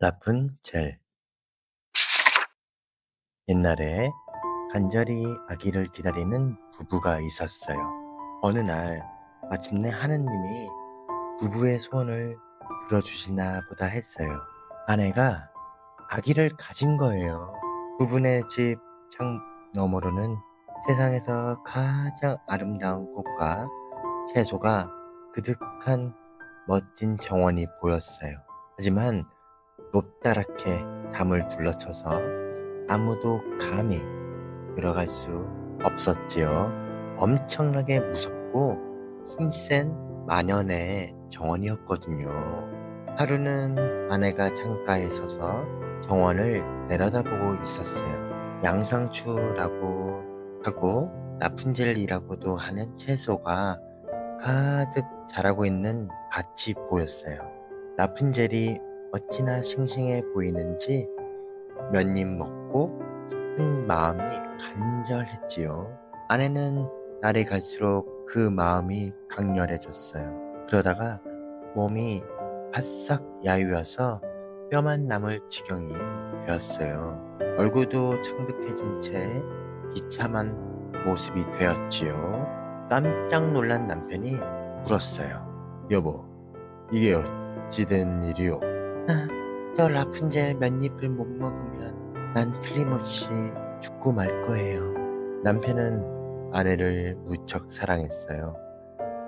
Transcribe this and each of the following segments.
라푼젤. 옛날에 간절히 아기를 기다리는 부부가 있었어요. 어느 날 마침내 하느님이 부부의 소원을 들어주시나 보다 했어요. 아내가 아기를 가진 거예요. 부부네 집 창 너머로는 세상에서 가장 아름다운 꽃과 채소가 그득한 멋진 정원이 보였어요. 하지만 높다랗게 담을 둘러쳐서 아무도 감히 들어갈 수 없었지요. 엄청나게 무섭고 힘센 만연의 정원이었거든요. 하루는 아내가 창가에 서서 정원을 내려다보고 있었어요. 양상추라고 하고 라푼젤이라고도 하는 채소가 가득 자라고 있는 밭이 보였어요. 라푼젤이 어찌나 싱싱해 보이는지 몇 입 먹고 싶은 마음이 간절했지요. 아내는 날이 갈수록 그 마음이 강렬해졌어요. 그러다가 몸이 바싹 야위어서 뼈만 남을 지경이 되었어요. 얼굴도 창백해진 채 비참한 모습이 되었지요. 깜짝 놀란 남편이 물었어요. 여보, 이게 어찌 된 일이오? 저 라푼젤 몇 입을 못 먹으면 난 틀림없이 죽고 말 거예요. 남편은 아내를 무척 사랑했어요.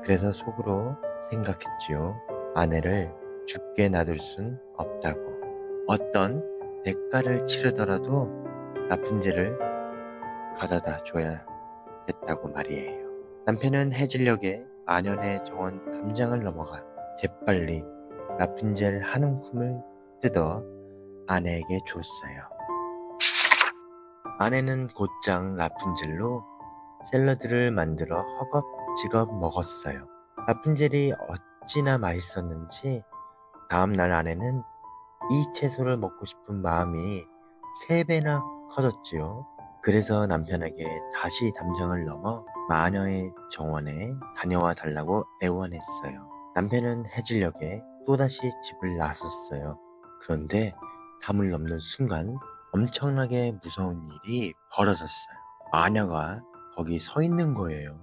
그래서 속으로 생각했지요. 아내를 죽게 놔둘 순 없다고. 어떤 대가를 치르더라도 라푼젤을 가져다 줘야겠다고 말이에요. 남편은 해질녘에 만연의 정원 담장을 넘어가 재빨리 라푼젤 한 움큼을 뜯어 아내에게 줬어요. 아내는 곧장 라푼젤로 샐러드를 만들어 허겁지겁 먹었어요. 라푼젤이 어찌나 맛있었는지 다음날 아내는 이 채소를 먹고 싶은 마음이 3배나 커졌지요. 그래서 남편에게 다시 담장을 넘어 마녀의 정원에 다녀와 달라고 애원했어요. 남편은 해질녘에 또다시 집을 나섰어요. 그런데 담을 넘는 순간 엄청나게 무서운 일이 벌어졌어요. 마녀가 거기 서 있는 거예요.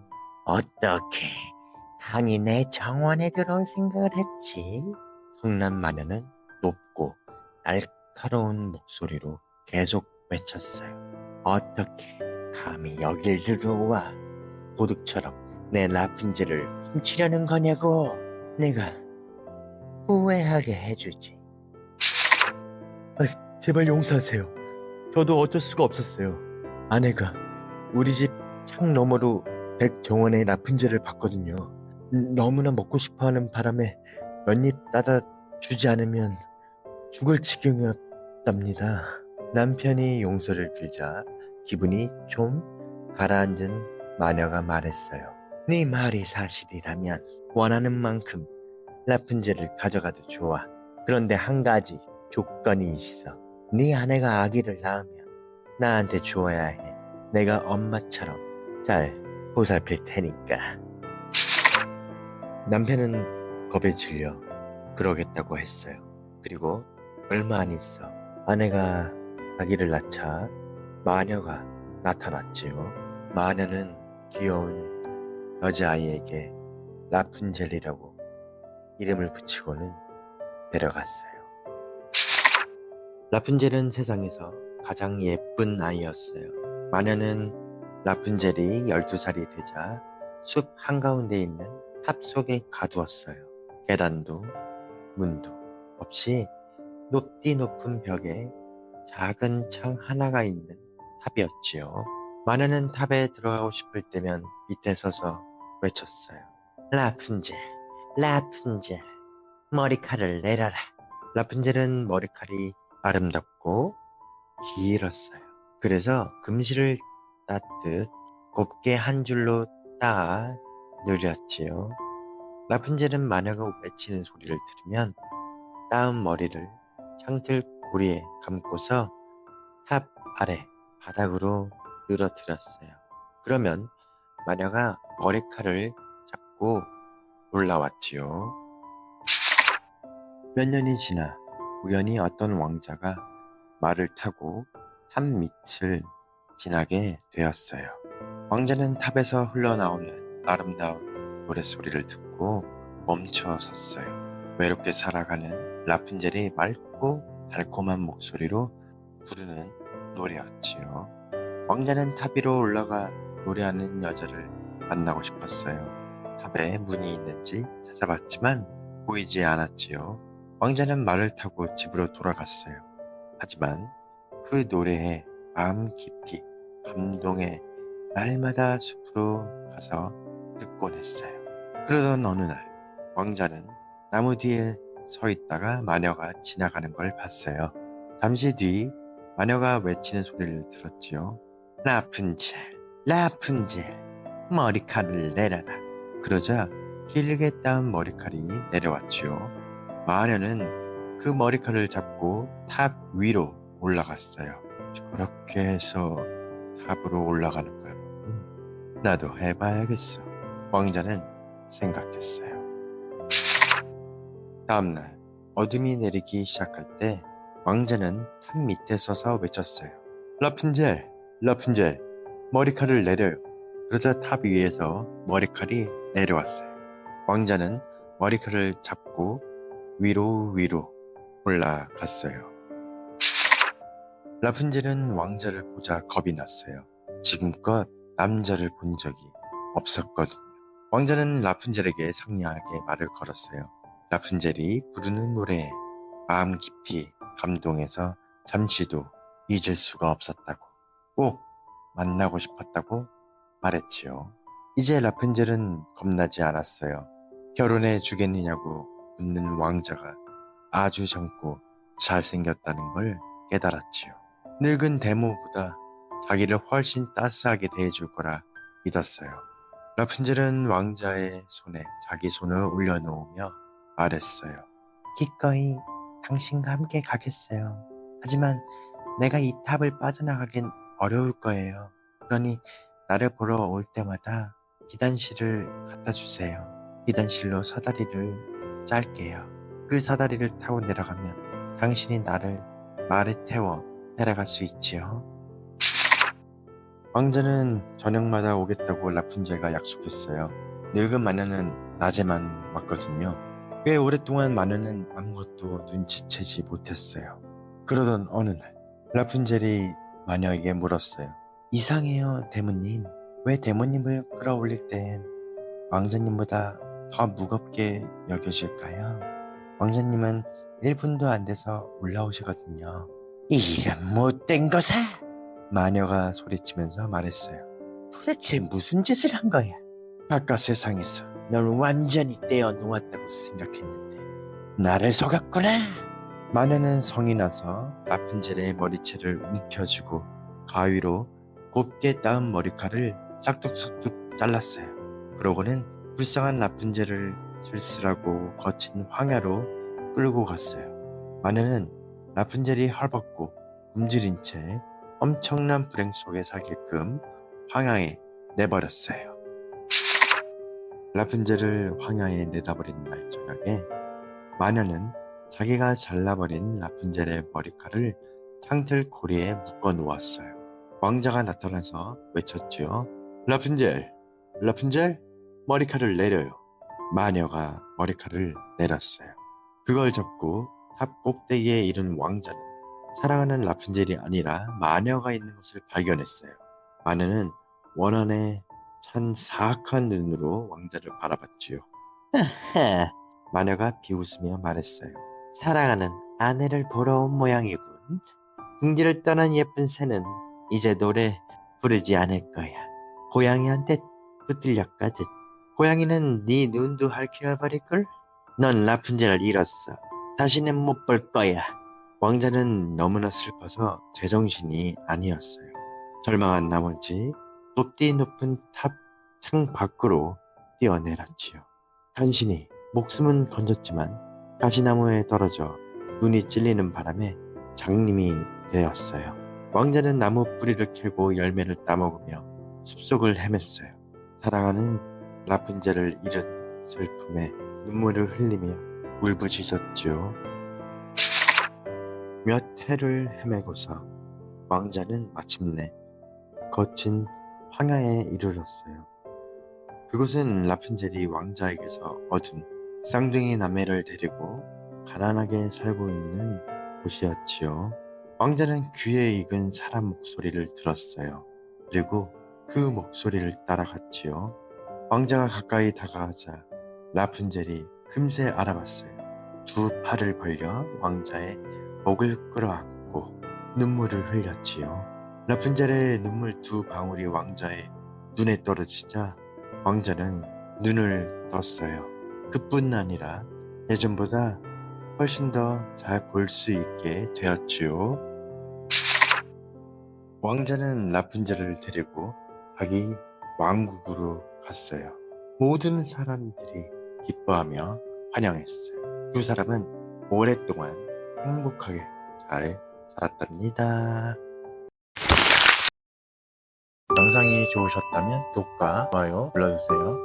어떻게 감히 내 정원에 들어올 생각을 했지? 성난 마녀는 높고 날카로운 목소리로 계속 외쳤어요. 어떻게 감히 여길 들어와? 도둑처럼 내 라푼젤을 훔치려는 거냐고? 내가 후회하게 해주지. 제발 용서하세요. 저도 어쩔 수가 없었어요. 아내가 우리 집 창 너머로 백정원의 라푼젤을 봤거든요. 너무나 먹고 싶어하는 바람에 몇 입 따다 주지 않으면 죽을 지경이었답니다. 남편이 용서를 빌자 기분이 좀 가라앉은 마녀가 말했어요. 네 말이 사실이라면 원하는 만큼 라푼젤을 가져가도 좋아. 그런데 한 가지 조건이 있어. 네 아내가 아기를 낳으면 나한테 주어야 해. 내가 엄마처럼 잘 보살필 테니까. 남편은 겁에 질려 그러겠다고 했어요. 그리고 얼마 안 있어 아내가 아기를 낳자 마녀가 나타났지요. 마녀는 귀여운 여자아이에게 라푼젤이라고 이름을 붙이고는 데려갔어요. 라푼젤은 세상에서 가장 예쁜 아이였어요. 마녀는 라푼젤이 12살이 되자 숲 한가운데 있는 탑 속에 가두었어요. 계단도 문도 없이 높디 높은 벽에 작은 창 하나가 있는 탑이었지요. 마녀는 탑에 들어가고 싶을 때면 밑에 서서 외쳤어요. 라푼젤, 라푼젤, 머리카락을 내려라. 라푼젤은 머리칼이 아름답고 길었어요. 그래서 금실을 따듯 곱게 한 줄로 따 누렸지요. 라푼젤은 마녀가 외치는 소리를 들으면 따은 머리를 창틀 고리에 감고서 탑 아래 바닥으로 늘어뜨렸어요. 그러면 마녀가 머리칼을 잡고 올라왔지요. 몇 년이 지나 우연히 어떤 왕자가 말을 타고 탑 밑을 지나게 되었어요. 왕자는 탑에서 흘러나오는 아름다운 노랫소리를 듣고 멈춰 섰어요. 외롭게 살아가는 라푼젤이 맑고 달콤한 목소리로 부르는 노래였지요. 왕자는 탑 위로 올라가 노래하는 여자를 만나고 싶었어요. 탑에 문이 있는지 찾아봤지만 보이지 않았지요. 왕자는 말을 타고 집으로 돌아갔어요. 하지만 그 노래에 마음 깊이 감동해 날마다 숲으로 가서 듣곤 했어요. 그러던 어느 날 왕자는 나무 뒤에 서 있다가 마녀가 지나가는 걸 봤어요. 잠시 뒤 마녀가 외치는 소리를 들었지요. 라푼젤, 라푼젤, 머리카락을 내려라. 그러자 길게 따은 머리칼이 내려왔지요. 마녀는 그 머리칼을 잡고 탑 위로 올라갔어요. 저렇게 해서 탑으로 올라가는 거야. 나도 해봐야겠어. 왕자는 생각했어요. 다음날 어둠이 내리기 시작할 때 왕자는 탑 밑에 서서 외쳤어요. 라푼젤, 라푼젤, 머리칼을 내려요. 그러자 탑 위에서 머리칼이 내려왔어요. 왕자는 머리칼을 잡고 위로 올라갔어요. 라푼젤은 왕자를 보자 겁이 났어요. 지금껏 남자를 본 적이 없었거든요. 왕자는 라푼젤에게 상냥하게 말을 걸었어요. 라푼젤이 부르는 노래에 마음 깊이 감동해서 잠시도 잊을 수가 없었다고, 꼭 만나고 싶었다고 말했지요. 이제 라푼젤은 겁나지 않았어요. 결혼해 주겠느냐고 묻는 왕자가 아주 젊고 잘생겼다는 걸 깨달았지요. 늙은 데모보다 자기를 훨씬 따스하게 대해줄 거라 믿었어요. 라푼젤은 왕자의 손에 자기 손을 올려놓으며 말했어요. 기꺼이 당신과 함께 가겠어요. 하지만 내가 이 탑을 빠져나가긴 어려울 거예요. 그러니 나를 보러 올 때마다 비단실을 갖다 주세요. 비단실로 사다리를 짤게요. 그 사다리를 타고 내려가면 당신이 나를 말에 태워 내려갈 수 있지요. 왕자는 저녁마다 오겠다고 라푼젤과 약속했어요. 늙은 마녀는 낮에만 왔거든요. 꽤 오랫동안 마녀는 아무것도 눈치채지 못했어요. 그러던 어느 날 라푼젤이 마녀에게 물었어요. 이상해요, 데모님. 왜 데모님을 끌어올릴 땐 왕자님보다 더 무겁게 여겨질까요? 왕자님은 1분도 안 돼서 올라오시거든요. 이런 못된 것아! 마녀가 소리치면서 말했어요. 도대체 무슨 짓을 한 거야? 바깥 세상에서 널 완전히 떼어 놓았다고 생각했는데 나를 속았구나. 마녀는 성이 나서 라푼젤의 머리채를 움켜쥐고 가위로 곱게 따은 머리칼을 싹둑싹둑 잘랐어요. 그러고는 불쌍한 라푼젤을 쓸쓸하고 거친 황야로 끌고 갔어요. 마녀는 라푼젤이 헐벗고 굶주린 채 엄청난 불행 속에 살게끔 황야에 내버렸어요. 라푼젤을 황야에 내다버린 날 저녁에 마녀는 자기가 잘라버린 라푼젤의 머리칼을 창틀 고리에 묶어 놓았어요. 왕자가 나타나서 외쳤지요. 라푼젤, 라푼젤, 머리칼을 내려요. 마녀가 머리칼을 내렸어요. 그걸 잡고 탑 꼭대기에 이른 왕자는 사랑하는 라푼젤이 아니라 마녀가 있는 것을 발견했어요. 마녀는 원한에 찬 사악한 눈으로 왕자를 바라봤지요. 마녀가 비웃으며 말했어요. 사랑하는 아내를 보러 온 모양이군. 궁지를 떠난 예쁜 새는 이제 노래 부르지 않을 거야. 고양이한테 붙들렸거든. 고양이는 네 눈도 핥혀버릴걸? 넌 라푼젤을 잃었어. 다시는 못 볼 거야. 왕자는 너무나 슬퍼서 제정신이 아니었어요. 절망한 나머지 높디 높은 탑 창 밖으로 뛰어내렸지요. 간신히 목숨은 건졌지만 가시나무에 떨어져 눈이 찔리는 바람에 장님이 되었어요. 왕자는 나무 뿌리를 캐고 열매를 따먹으며 숲속을 헤맸어요. 사랑하는 라푼젤을 잃은 슬픔에 눈물을 흘리며 울부짖었지요. 몇 해를 헤매고서 왕자는 마침내 거친 황야에 이르렀어요. 그곳은 라푼젤이 왕자에게서 얻은 쌍둥이 남매를 데리고 가난하게 살고 있는 곳이었지요. 왕자는 귀에 익은 사람 목소리를 들었어요. 그리고 그 목소리를 따라갔지요. 왕자가 가까이 다가가자 라푼젤이 금세 알아봤어요. 두 팔을 벌려 왕자의 목을 끌어안고 눈물을 흘렸지요. 라푼젤의 눈물 두 방울이 왕자의 눈에 떨어지자 왕자는 눈을 떴어요. 그뿐 아니라 예전보다 훨씬 더 잘 볼 수 있게 되었지요. 왕자는 라푼젤을 데리고 자기 왕국으로 갔어요. 모든 사람들이 기뻐하며 환영했어요. 두 사람은 오랫동안 행복하게 잘 살았답니다. 영상이 좋으셨다면 구독과 좋아요 눌러주세요.